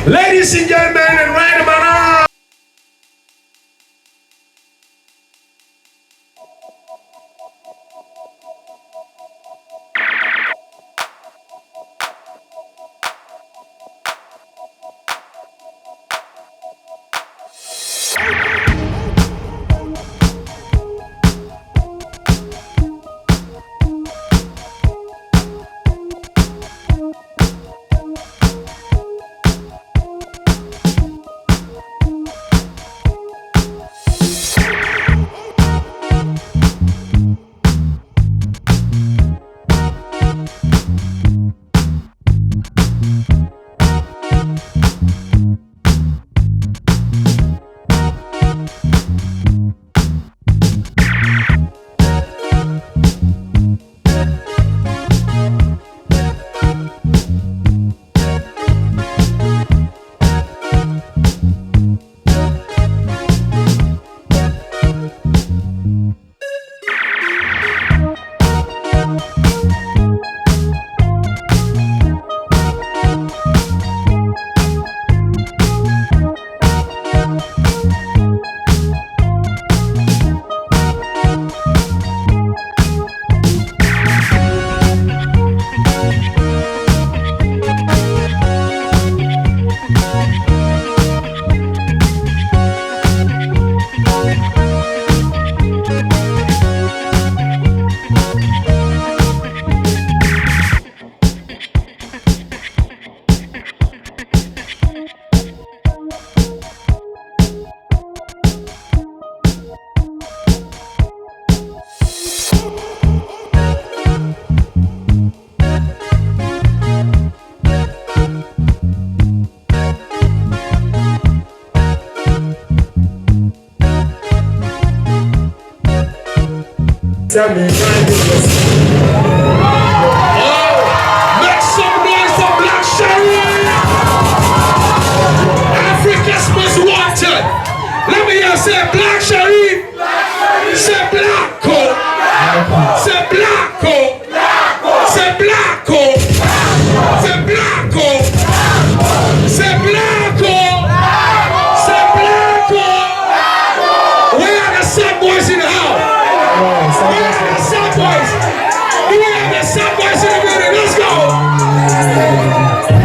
Ladies and gentlemen, and right about now. Tell me, make some noise for Black Sherry! Africa's most wanted! Let me hear say Black Sherry! Say Blacko! Say Blacko! Say Blacko! Say Blacko! Say Blacko! Say Blacko! Where are the sad boys in the house? Where are the sad boys? Where are the sad boys in the building? Let's go!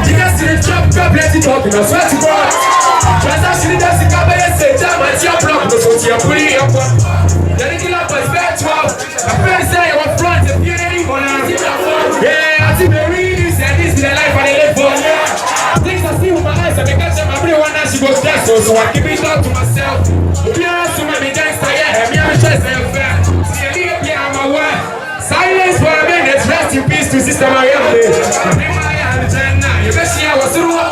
You guys see the trap, plenty talking, I swear to God. Transaction does the cabaret say, damn, it's your block, that's what you're putting up. The regular boys, bad 12. My friends say, I want front, if you're anyone, yeah, I think they really said this is the life I live for. Things I see with my eyes, I make up everyone else, she goes there, so I keep it down to myself. If you're not to my gangster, yeah, me, I'm a choice, I'm fair. Silence for a minute, rest in peace to Sister Mariam. You bet she was through one.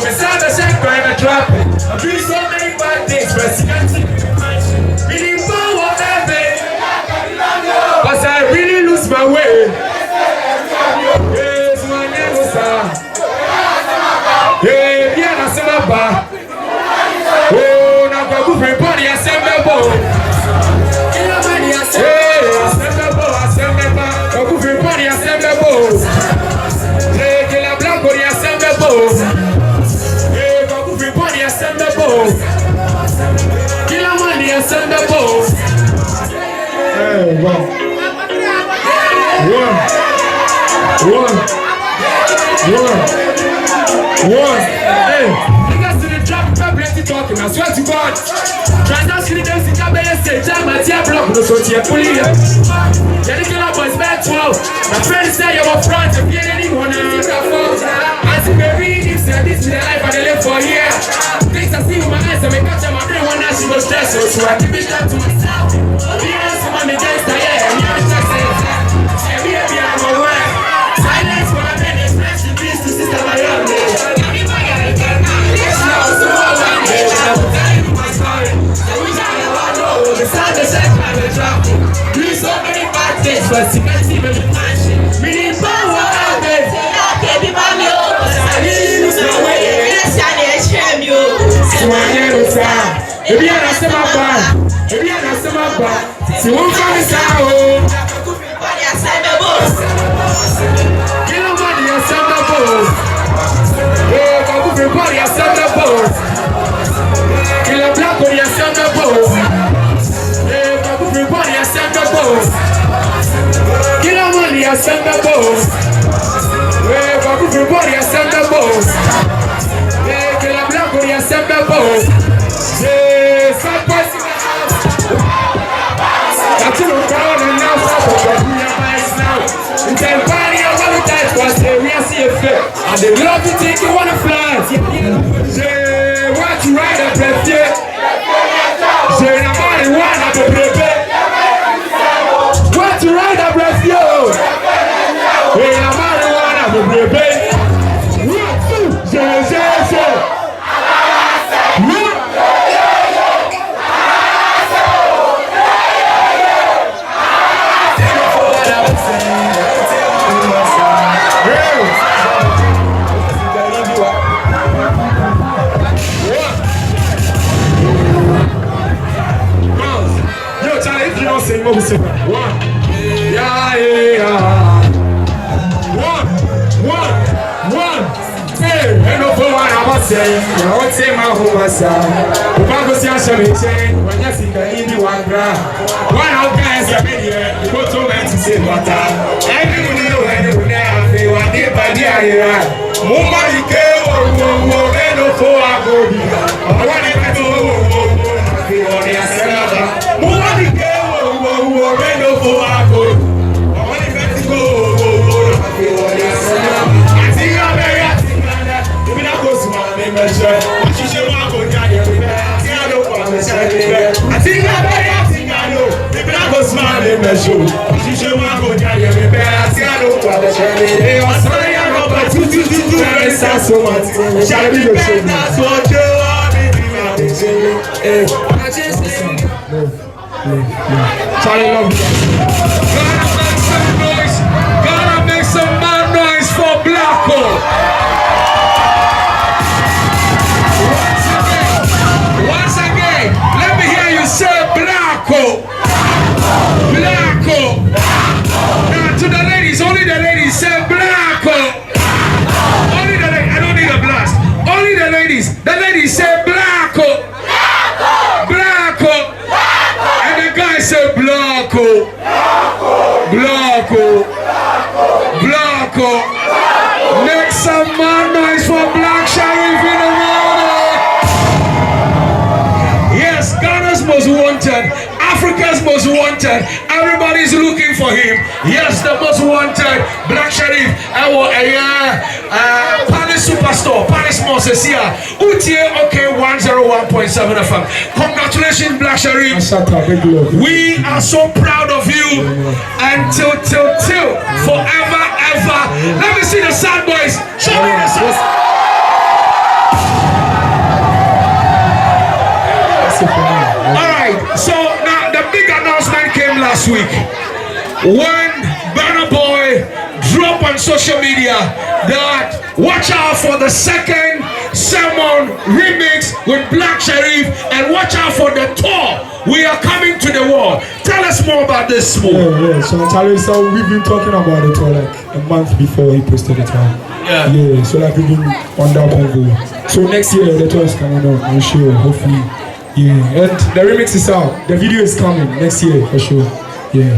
Beside the shack by the trap. I've doing so many bad things, but you can't see me. Meaning power heaven. But I really lose my way. Yes, my name was yeah, yeah, I said my bar. Oh, now go for everybody, I said my boy. One. Hey, niggas to the trap, plenty talking. I swear to God. Transaction does the cabaret say, jam at your block, no so you're pulling up. The regular boys, bad 12. My friends say you're up front, if you're anyone, I see me reading, say this is the life I live for here. Things I see with my eyes, I make catch my brain one night, she goes stress, so I keep it down to myself. Be honest with my gangster, yeah, I'm your stress, yeah, baby, I'm aware. Silence for a minute, rest in peace to Sister Mariam. But you can't see me meaning power out there. Baby, mommy, I really lose my way. Yes, I shame you. So I never saw. If you are not my bad, if you are not my bad, so won't come inside. Kill nobody, I said the boss. assemble. Hey, everybody assemble. Hey, que la blanco assemble. Hey, some person. That's all down and now for we are nice now. You can find your one type was we are see a fair. And they love to take you on a flight. Say what you ride a breath, yeah. Say nobody wanna be prepared. What you ride a breath, yo. Hey, nobody wanna be prepared. One, yeah, yeah. One. Hey, no for one I was saying. I would say my home was the Bible says I may say when you see the Indian one gram. One out guys are here. You go to man to say water. Everyone know when they were there by the area. Mumma you go, no for I go. I want to go. Mumma you go. Charlie, love you. Gotta make some mad noise for Blacko. Once again, let me hear you say Blacko. Now to the ladies, only the ladies say Blacko. Only the ladies, I don't need a blast. Only the ladies say Blacko. Say Blacko. Make some man noise for Black Sherif in the morning. Yes, Ghana's most wanted, Africa's most wanted. Everybody's looking for him. Yes, the most wanted Black Sherif. Palace Superstore, Palace Moses here. UTA OK 101.7 FM. Congratulations, Black Sherif. We are so proud of you. Until forever, ever. Let me see the sad boys. Show me the sad. Alright, so now the big announcement came last week when Burna Boy dropped on social media that watch out for the second sermon remix with Black Sherif and watch out for the tour. We are coming to the world. Tell us more about this, Smo. Yeah. So Charlie, so we've been talking about it for like a month before he posted it on. Yeah. So like we've been on that convo. So next year the tour is coming on, I'm sure, hopefully. Yeah. And the remix is out. The video is coming next year for sure. Yeah.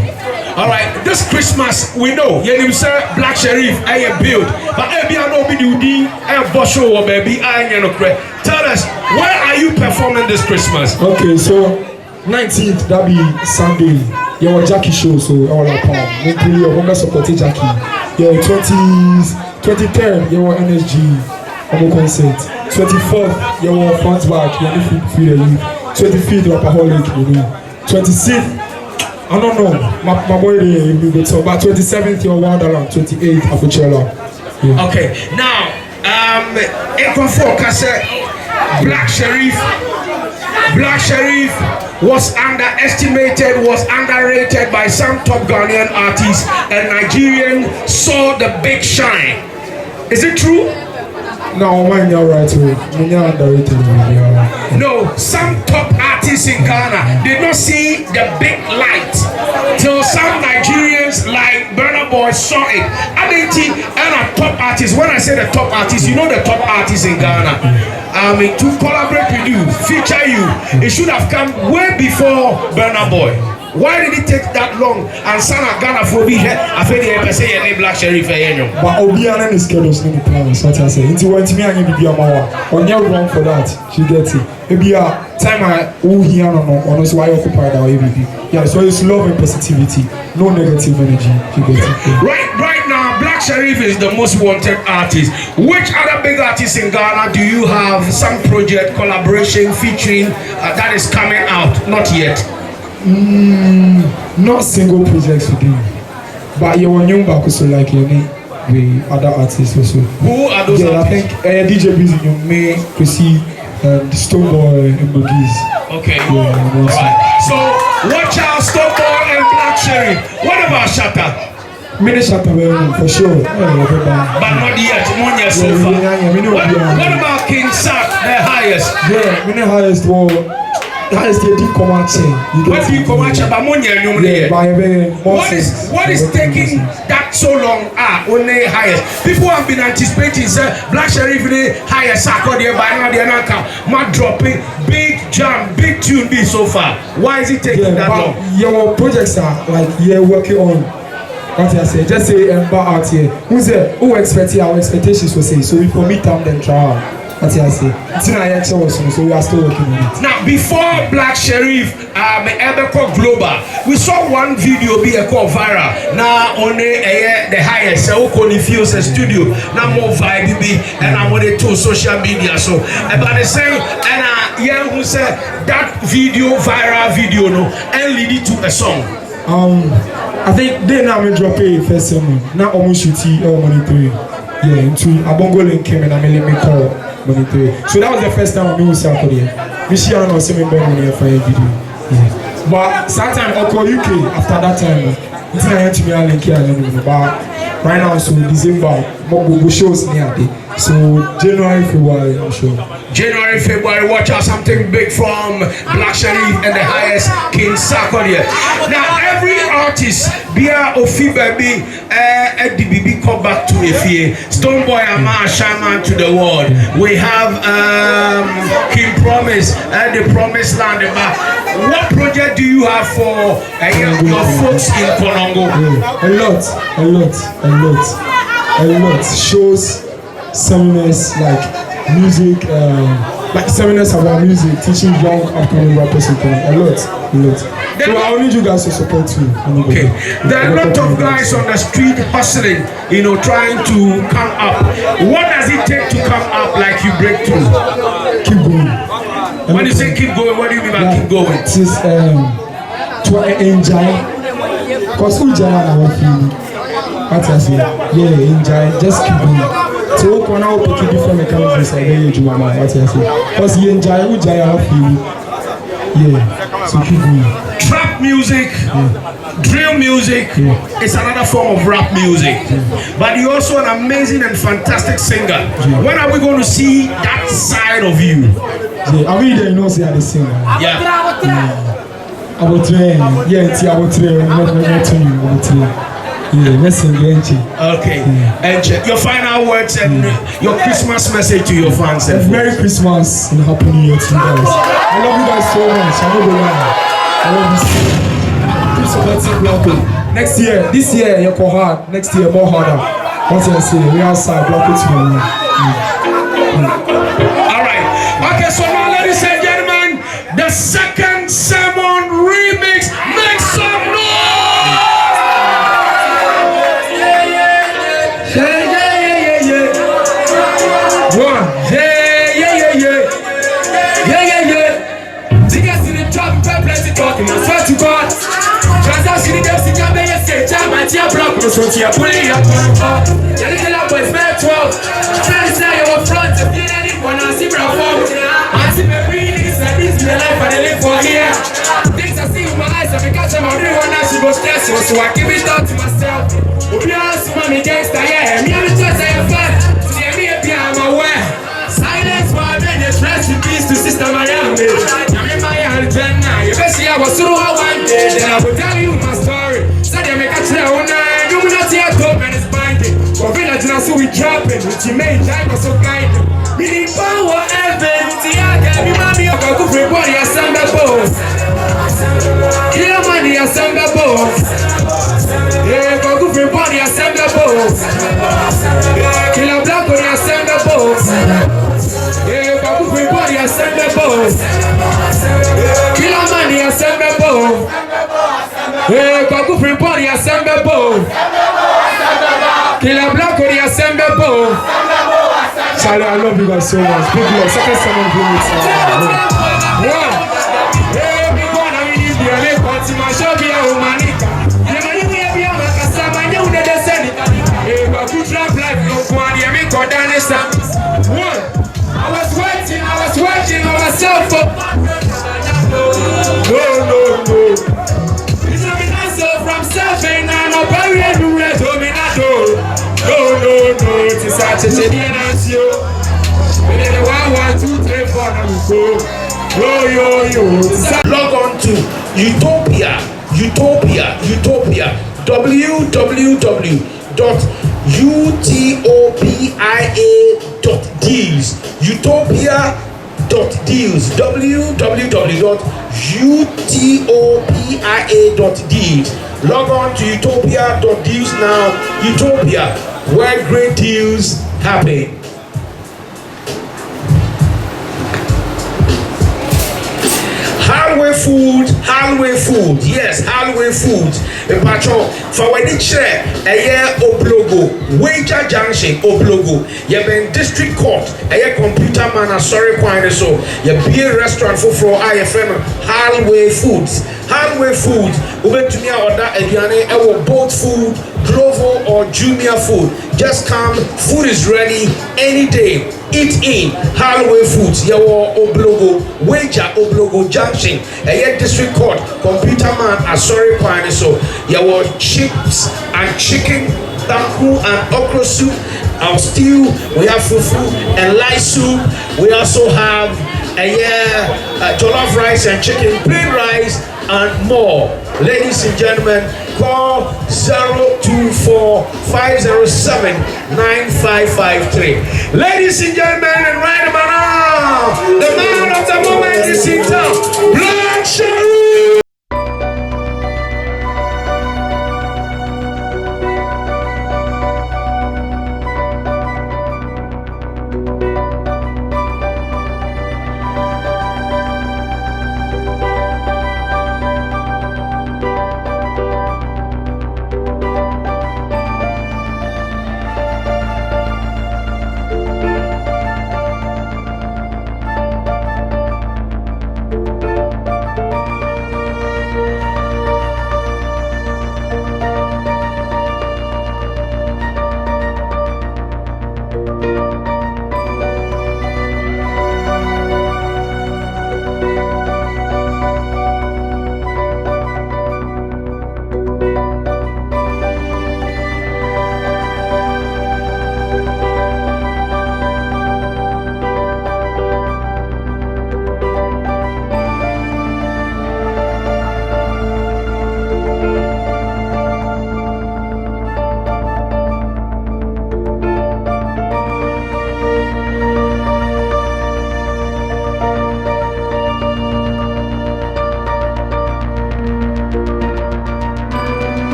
Alright, this Christmas we know you say Black Sherif I build, but I know be the Bosho or baby I no. Tell us, where are you performing this Christmas? Okay, so 19th that be Sunday. Yeah, our Jackie show, so all our part. Hopefully your home supporting Jackie. Yeah, 23rd, your NSG concert. 24th, your front back, you free the youth. 25th, Rapaholic, you know. 26th, I don't know, my boy there, you go to, but 27th, your Wonderland, 28th, Afuchela. Yeah. Okay, now, Black Sherif was underestimated, was underrated by some top Ghanaian artists, and Nigerian saw the big shine. Is it true? No, mine you're right. You're underrated. No, some top artists in Ghana did not see the big light till some Nigerians like Burna Boy saw it. I mean, and a top artist. When I say the top artist, you know the top artists in Ghana. I mean, to collaborate with you, feature you, it should have come way before Burna Boy. Why did it take that long? And Sana Ghana for be here. I feel the say your name Black Sherif. But Obiana is schedules no plans. What I say. Into when me and you be a mawa. On your wrong for that. She gets it. Maybe a time I here no. On us why occupied our ABB. Yeah, so it's love and positivity. No negative energy. You get it. Right now, Black Sherif is the most wanted artist. Which other big artists in Ghana do you have some project collaboration featuring that is coming out? Not yet. Not single projects with him, but you want young back also like any with other artists also. Who are those artists? I think DJ Busy, you may see the Stoneboy and Boogies. Okay. Yeah, right. So watch out, Stoneboy and Black Sherif. What about Shatta? Many Shatta for sure. But not yet. One year so far. What about King Sack, the highest? Yeah, many highest one. That is the deep Comanche. What do you Comanche? But what is taking that so long? Only highest. People have been anticipating Black Sherif the highest sack there by now. They're not dropping big jam, big tune be so far. Why is it taking that long? Your projects are like you're working on. What I say, just say out here. Who expects our expectations will say so we commit them then try. What I say, so we are still working on it. Now, before Black Sherif, Ebeko Global, we saw one video be called viral. Now, only the highest, so only feels a studio. Now more vibe be, and I'm on it to social media. So, but the same, and yeah, who said that video viral video no, and lead it to a song. I think they now me drop a first song. Now almost shooty money three. Yeah, into a bongo link came and I made me call. So that was the first time I was out there. Michigan was sending me money for a video. Yeah. But sometime I call UK after that time. It's not to me and link here. But right now, so December, more shows near day. So January, February, I'm sure. January, February, watch out something big from Black Sherif and the highest King Sarkodie. Now every artist, Bia Ofi baby, DBB come back to Efie, Stoneboy Ama Shaman to the world. We have King Promise and the Promised Land. What project do you have for your folks in Konongo? A lot. Shows, seminars like music, like seminars about music, teaching young upcoming rappers in Konongo. A lot. So I need you guys to support too. Okay. There are a lot of guys on the street hustling, trying to come up. What does it take to come up like you break through? Keep going. When you say keep going, what do you mean by keep going? It is to enjoy. Because who enjoy our feeling? What I say? Yeah, enjoy. Just keep going. So when I pick different mechanisms, I get you what I say. Because you enjoy, who enjoy our feeling? Yeah. So keep going. Trap music, drill music is another form of rap music. But you're also an amazing and fantastic singer. When are we going to see that side of you? I really don't know say I sing. Yeah. I will train. Yeah, I will train. I will train. Yeah, let's sing okay. And your final words and your Christmas message to your fans. Merry Christmas and Happy New Year to you guys. I love you guys so much. I know the line. I love you so much. Keep supporting Blocko. Next year, this year you're hard. Next year more harder. What I say, we outside Blocko tomorrow. All right. Okay, so now ladies and gentlemen, the second sermon remix. Make some noise. I swear to God, transaction in the city, I may say, Jam and Tia Block, so Tia Pulling up on the car. The little boys, man, 12. Friends say you were front, if you didn't want to see my phone. I see my readings, and this is the life I live for here. Things I see with my eyes, I catch them, I really want to see what's stressful, so I give it out to myself. If you ask me, gangster, yeah, me and the church, I am fat. See me, I'm aware. Silence, my brain, rest in peace to Sister Miami. You best see I was through one day, then I will tell you my story. So they make a trail one night, you will not see a top and it's binding. For village now, so we dropping, which you made time was so kind. Meaning power, heaven, see I can be mommy, I go free body, I stand up both. You know, money, I Yeah, Baku free body assemble. Yeah, Killer Black body assemble. Yeah, Baku free body assemble. Killer money assemble. Yeah, Baku free body assemble. Killer Black body assemble. Charlie, I love you guys so much. Big love. Second summer village. Yeah. Hey, big one, I mean, you are a consumer show, be a humanita. You know, you be a Makasama, you know, the Senate. Hey, but good trap life, no one, you make or done this. One, I was watching myself. No. It's not an answer from self-ain't I'm a barrier to red dominator. No, it's such a shady answer. 1, 2, 3, 4, yo. Log on to Utopia. www.utopia.deals. Utopia.deals. www.utopia.deals. Log on to utopia.deals now. Utopia, where great deals happen. Halway food, yes, Halway food. Patron, for when it's share a year Oblogo, Wager Junction, Oblogo, Yeben District Court, a year computer man, sorry, quite so, your beer restaurant for IFM, Halway Foods, we went to me order Ediane, our boat food, Glovo or Jumia food. Just come, food is ready any day. Eat in Halway Foods, Yawo Oblogo, Wager Oblogo Junction, a district court, computer man, sorry, quite so, Yawo chips and chicken, taku and okra soup, our stew, we have fufu and light soup, we also have jollof rice and chicken, plain rice and more. Ladies and gentlemen, call 024-507-9553. Ladies and gentlemen, and right about now, the man of the moment is in town, Black Sharif.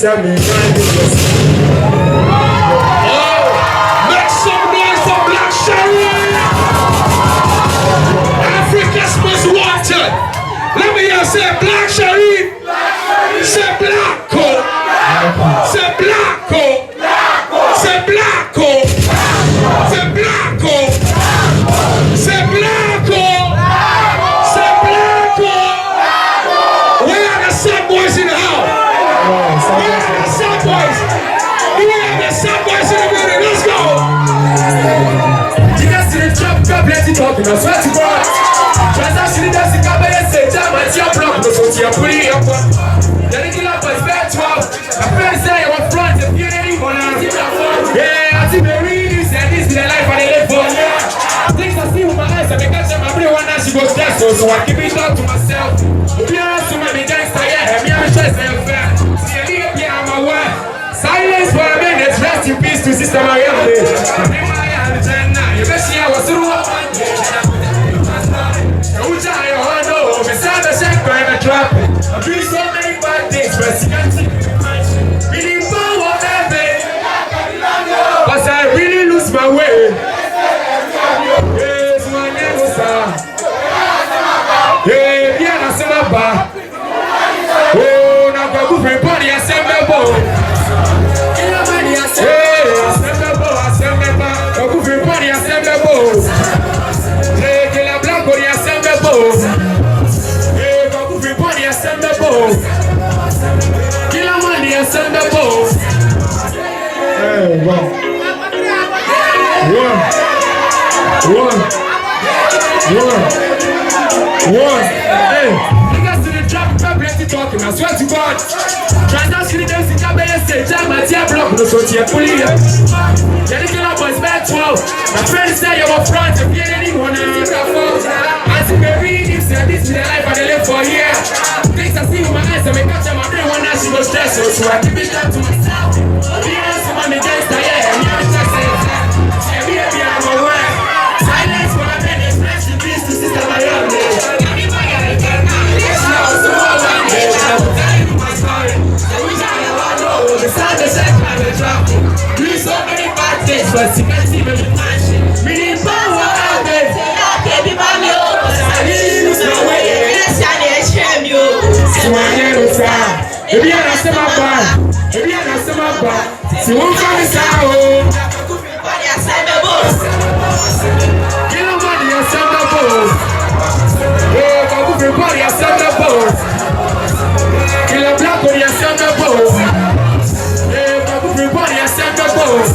Make some noise for Black Sharif. Africa's most wanted. Let me hear say Black Sharif. Say Blacko. Say Blacko. Say Blacko. Say Blacko. Say Blacko. Say Blacko. Where are the sad boys in the house? Where are the sad boys? talking, I swear to God. Transaction doesn't come and say, Jam, I see a block, no so you're pulling up. The regular boys, bad 12. My friends say, I'm front, if you're anyone, yeah, I think they really said this is the life I live for. Things I see with my eyes, I make catch them everyone as she goes there, so I keep it down to myself. If you're not to my gangster, yeah, me, I'm just saying fair. See, I need to I'm aware. Silence for a minute, rest in peace to Sister Mariam. You bet she was through one day. Beside the same kind of trap. I've been so many bad things, but you can't see me. But I really lose my way. Yes, my name was yeah, yeah, I said my bar. Oh, now I go for body, I said my boy. Yeah, I said my boy, I said my bar. I go for body, I said my boy. Yeah, get a black body, I said my boy. Yeah, I go for body, I said my boy. Kill a money, I said my boy. Hey, wow. One. Hey, niggas to the trap, plenty talking, I swear to God. Transaction days in Kabaya say, Jam, I tear block, no so you're pulling up. The regular boys, bad 12. My friends say you're up front, if you're anyone, I see me reading, say this is the life I live for here. Things I see with my eyes, I make catch my brain one as she goes stress, so I keep it down to myself. Yes, I'm a gangster, yeah, I'm just saying that. Baby, I'm aware. Silence for a minute, rest in peace to Sister Mariam. But you can't see me with me need power out there. Baby, mommy, I really lose my way. So I never stop. If you are not my bad, if you are not my bad, so won't come inside. Kill a body, I send the boss. Oh, I go for body, I send the boss. Kill a black body, I send the boss. Yeah, I go for body, I send the boss.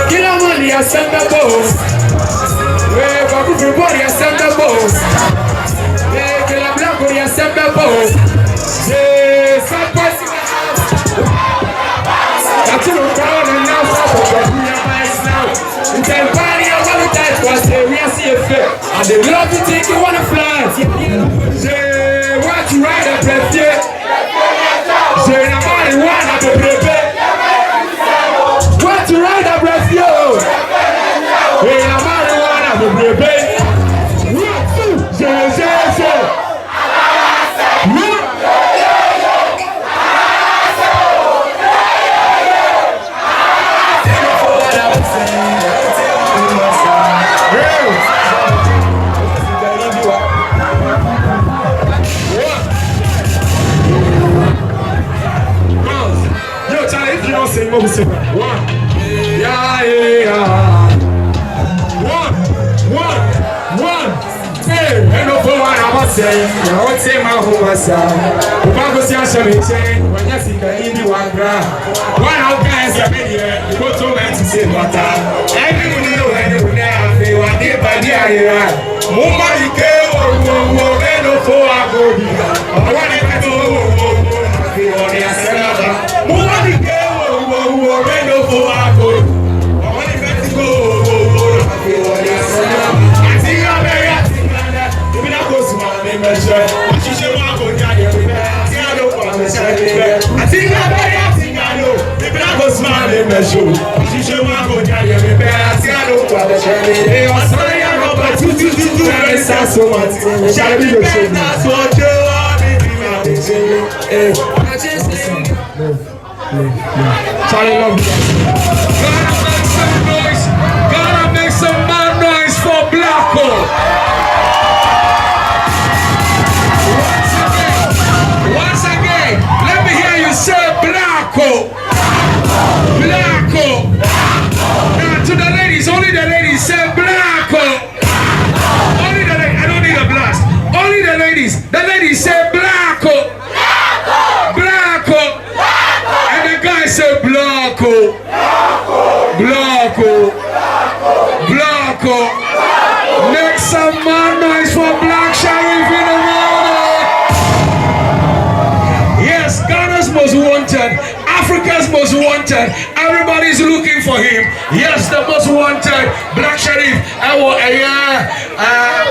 Kill a money, I send the boss. Yeah, I go for body, I send the boss. Yeah, kill a black body, I send the boss. Yeah, some boys in the house. That's in the crowd and now stop over your minds now. You can buy your money tight, but we are see a fair. And they love to take you on a flight. Yeah, what you ride up, let's get. Yeah, I'm only one of the baby. What you ride up, let's go. Yeah, I'm only one of the baby. One. Yeah, yeah. One. Hey, no for one I was saying. I would say my home was sad. If I go see a champagne, when you see a indie one gram. One out guys are here. You go to men to say water. Everyone know when they want it by the area. Mumma, you came over, no for a go. I want to go on the Asana. Mumma, you came. Charlie, love you. Gotta make some mad noise for Blacko. Once again, let me hear you say Blacko. Now to the ladies, only the ladies say Blacko. Only the ladies, I don't need a blast. Only the ladies say Blacko. Say Blacko. some more noise for Black Sharif in the morning. Yes, Ghana's most wanted, Africa's most wanted. Everybody's looking for him. Yes, the most wanted Black Sharif.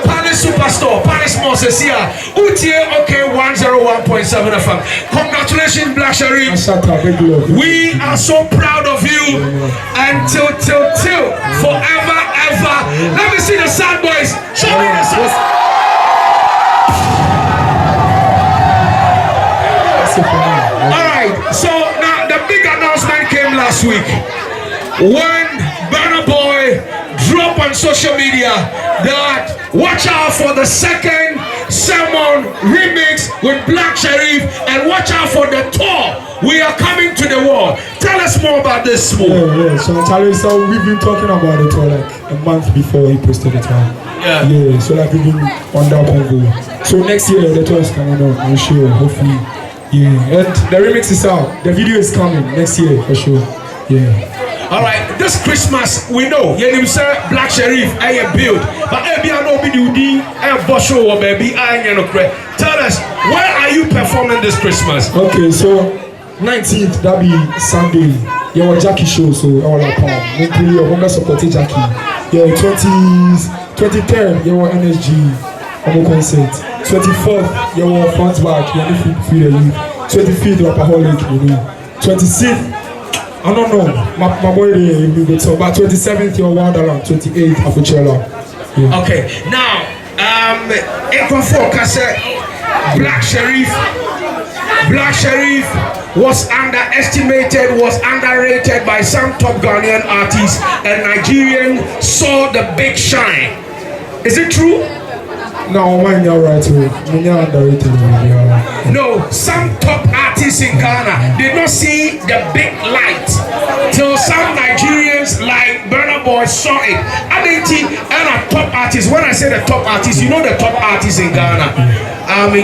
Palace Superstore, Palace Moses here. UTA OK 101.7 FM. Congratulations, Black Sharif. We are so proud of you. Until forever, ever. Let me see the sad boys. Show me the sad. Alright, so now the big announcement came last week when Burna Boy dropped on social media that watch out for the second sermon remix with Black Sharif and watch out for the tour. We are coming to the world. Tell us more about this, Smo. Yeah. So we've been talking about it for like a month before he posted it. Yeah. So like we've been on that convo. So next year the tour is coming on, I'm sure, hopefully. Yeah, and the remix is out. The video is coming next year for sure. Yeah. All right, this Christmas we know you say Black Sharif I build, but I know be the Bosho or baby I no. Tell us, where are you performing this Christmas? Okay, so 19th that be Sunday. Yeah, our Jackie show, so all our part. We play support Jackie. Yeah, 23rd, yeah, our NSG. I'm concert. 24th, your front back, you need to feel the youth. 25th, Rapaholic, you know. 26th, I don't know, my boy, you go to, but 27th, your Wonderland. 28th, Afuchela. Yeah. Okay, now, Black Sharif was underestimated, was underrated by some top Ghanaian artists, and Nigerian saw the big shine. Is it true? No, mine you're right. You're underrated. No, some top artists in Ghana did not see the big light till some Nigerians like Burna Boy saw it. I mean, and a top artist. When I say the top artist, you know the top artists in Ghana.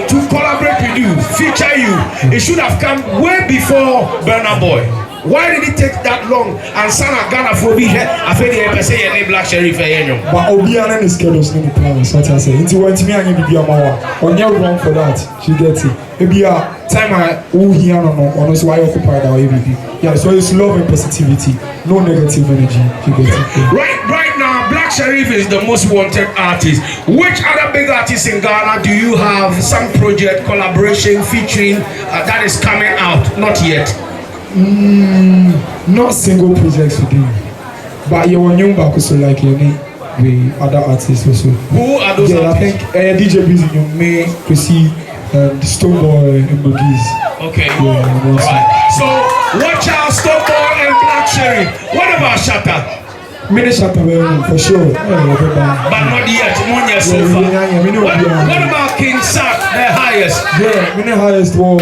To collaborate with you, feature you, it should have come way before Burna Boy. Why did it take that long? And Sana Ghana for be here. I feel the say your name Black Sharif. But Obiana is schedules no plans. What I say. Into when me and you be amawa. On your wrong for that. She gets it. Maybe a time I here no. On us why occupied our ABB. Yeah. So it's love and positivity. No negative energy. You get it. Yeah. Right now, Black Sharif is the most wanted artist. Which other big artists in Ghana do you have some project collaboration featuring that is coming out? Not yet. Not single projects with him, but you're young back also like you need with other artists also. Who are those artists? I think DJ Breezy, you may see Stoneboy and Boogies. Okay. Yeah, right. So watch out, Stoneboy and Black Sharif. What about Shatta? Many Shatta for sure. But not yet. One year so far. What about King Sak, the highest? Yeah, many highest one.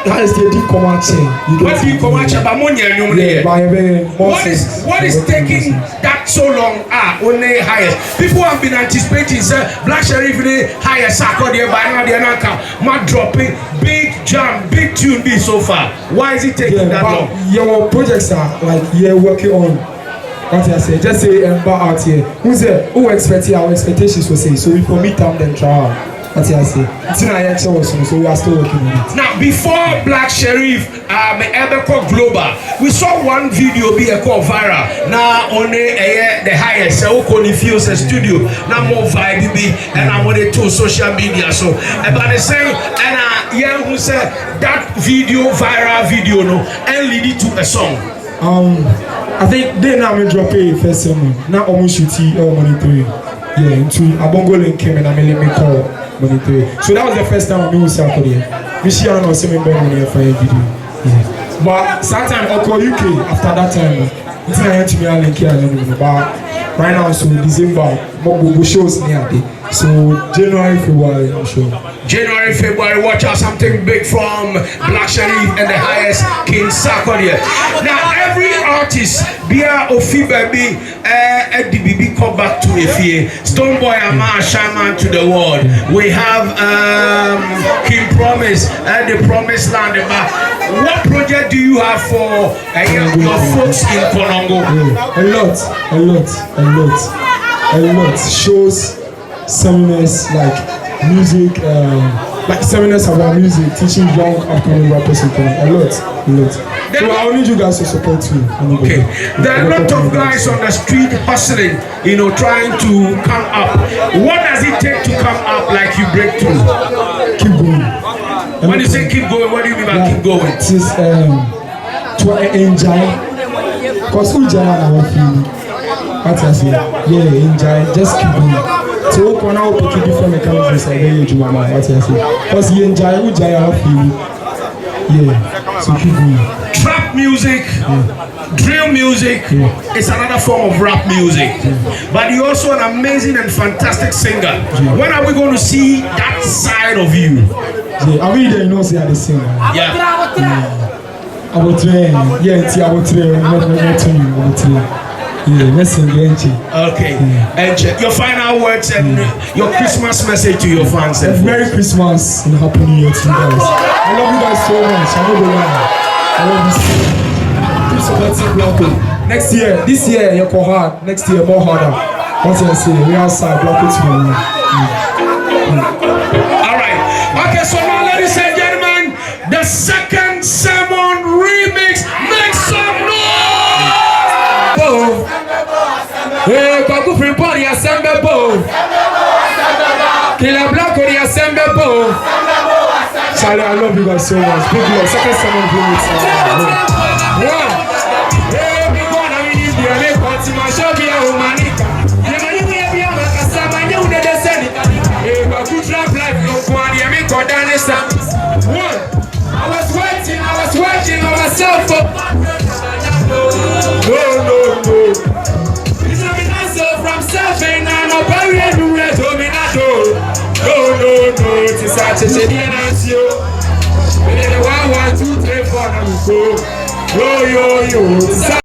That is the deep Comanche. What do you Comanche? What is taking that so long? Only highest. People have been anticipating Black Sharif the highest Sako there by now they're not dropping big jam, big tune be so far. Why is it taking that long? Your projects are like you're working on. What I say, just say out here. Who expect our expectations will say so we commit them then try. What I say, so we are still working on it. Now, before Black Sharif, Ebeko Global, we saw one video be called viral. Now, only the highest, so only feels a studio. Now more vibe be, and I'm on it to social media. So, but the same, and yeah, who said that video viral video no, and lead it to a song. I think they now may drop a first sermon. Now almost shoot money three. Yeah, into a bongo link came and I made me call. So that was the first time I knew South Korea. Michigan was sending money for a video. Yeah. But sometimes I call UK after that time. It's not to me and link here. But right now, so December, more shows near day. So January, February, I'm sure. January, February, watch out something big from Black Sharif and the highest King Sarkodie. Now every artist, Bia Ofi baby, DBB come back to Efie, Stoneboy Ama Shaman to the world. We have King Promise and the Promised Land. What project do you have for your folks in Konongo? A lot. Shows. seminars like music, like seminars about music, teaching young upcoming rappers and a lot. So I need you guys to support me. Okay, there are a lot of guys on the street hustling, you know, trying to come up. What does it take to come up like you break through? Keep going. When you say keep going, what do you mean by keep going? Just to enjoy, cause who enjoy and I feel. What I say, yeah, enjoy, just keep going. So when I pick different mechanisms, I get you mama. What I say, cause you enjoy, who enjoy and I feel. Yeah, so keep going. Trap music, drill music is another form of rap music. But you're also an amazing and fantastic singer. When are we going to see that side of you? I really don't know say I sing. Yeah. I will train. Yeah, I will train. I will train. Yeah, let's sing again. Okay. And your final words and your Christmas message to your fans. Merry Christmas and Happy New Year to you guys. I love you guys so much. I know the line. I love you. Keep supporting Blacko. Next year, this year you're hard. Next year more harder. What I say, we outside Blacko tomorrow. All right. Okay, so now, ladies and gentlemen, the second sermon remix. Make some noise. Hey, Babu free body assemble bow. Killer Blacko the assemble bow. Charlie, I love you guys so much. Big love. Second sermon remix. Hey, big one, I mean, if you're a consumer, show me a humanica. You will be a Makasama, you know the Senate. Hey, Babu trap life, no one, you make or done this. One, I was watching on myself. No. It's not an answer from surfing, and I'm very everywhere, told me not to. No, it's such a shitty answer. And then 1, 2, 3, 4, and we go. Yo.